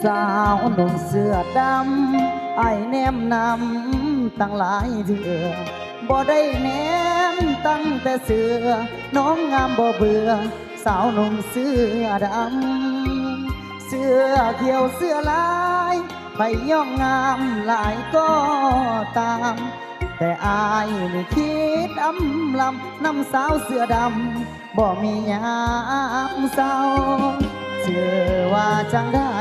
สาวหนุ่มเสื้อดำไอ้แนมนำตั้งหลายเถื่อบ่ได้แนมตั้งแต่เสือน้องงามบ่เบื่อสาวหนุ่มเสื้อดำเสื้อเขียวเสื้อลายไผย่องงามหลายก็ตามแต่อายนี่คิดลำน้ำสาวเสื้อดำบ่มียามเศร้าเชื่อว่าจังได้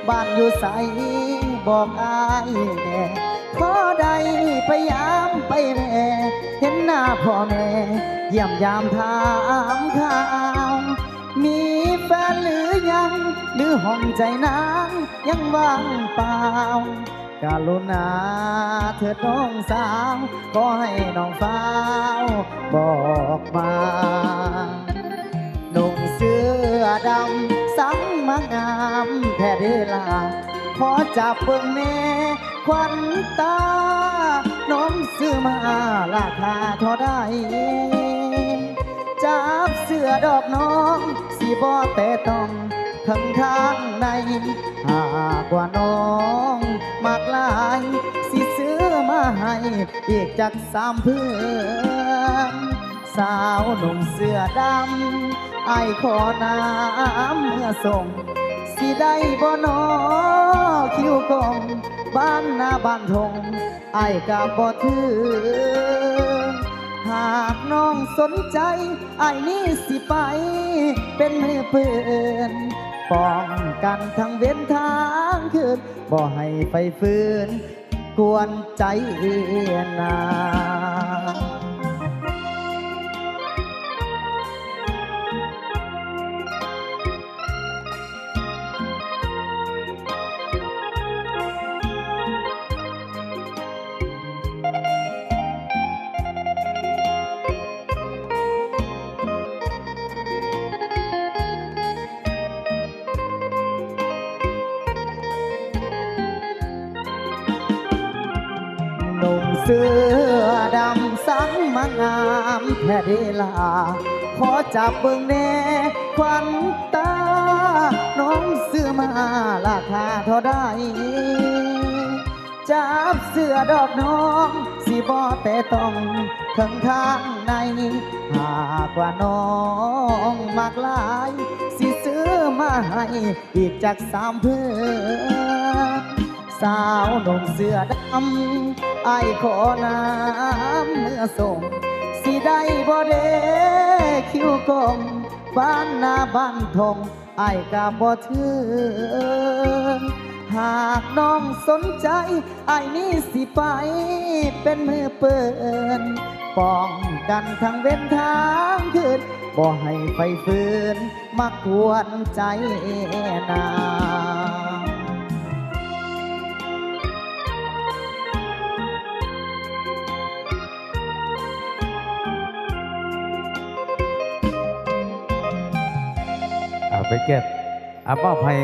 บ้านอยู่ใสบอกอายแน่พอได้พยายามไปแน่เห็นหน้าพ่อแม่เยี่ยมยามถามข่าวมีแฟนหรือยังหรือห้องใจนางยังว่างเปล่ากรุณาเถิดน้องสาวขอให้น้องฟ้าวบอกมาหนุ่มเสื้อดำสังมางามแท้เดลาขอจับเบิ่งแม่ควันตาน้องซื้อมาราคาเท่าใดจับเสื้อดอกน้องสิบ่แต่ต้องทั้งทางในหากว่าน้องมากลายสิซื้อมาให้อีกจาก3 เพื่อนสาวหนุ่มเสื้อดำไอ้ขอน้ำเมื่อส่งสิได้บ่นอคิวกองบ้านหน้าบ้านทงไอ้กะบ่ถือหากน้องสนใจไอ้นี่สิไปเป็นมือเปื้อนป้องกันทั้งเว้นทางคืนบ่ให้ไฟฟืนกวนใจนาหนุ่มเสื้อดำสังมางามแท้เดลาขอจับเบิ่งแน่ควันตาน้องซื้อมาราคาเท่าใดจับเสื้อดอกน้องสิบ่แต่ต้องทั้งทางในหากว่าน้องมากหลายสิซื้อมาให้อีกจาก3 เพื่อนสาวหนุ่มเสื้อดำไอ้ขอน้ำเมื่อส่งสิได้บ่เดคิวกงบ้านหน้าบ้านทงไอ้กะบ่ถือหากน้องสนใจไอ้นี่สิไปเป็นมือเปินป้องกันทั้งเว้นทางคืนบ่ให้ไฟฟืนมากวนใจนาไปเก็บมอบให้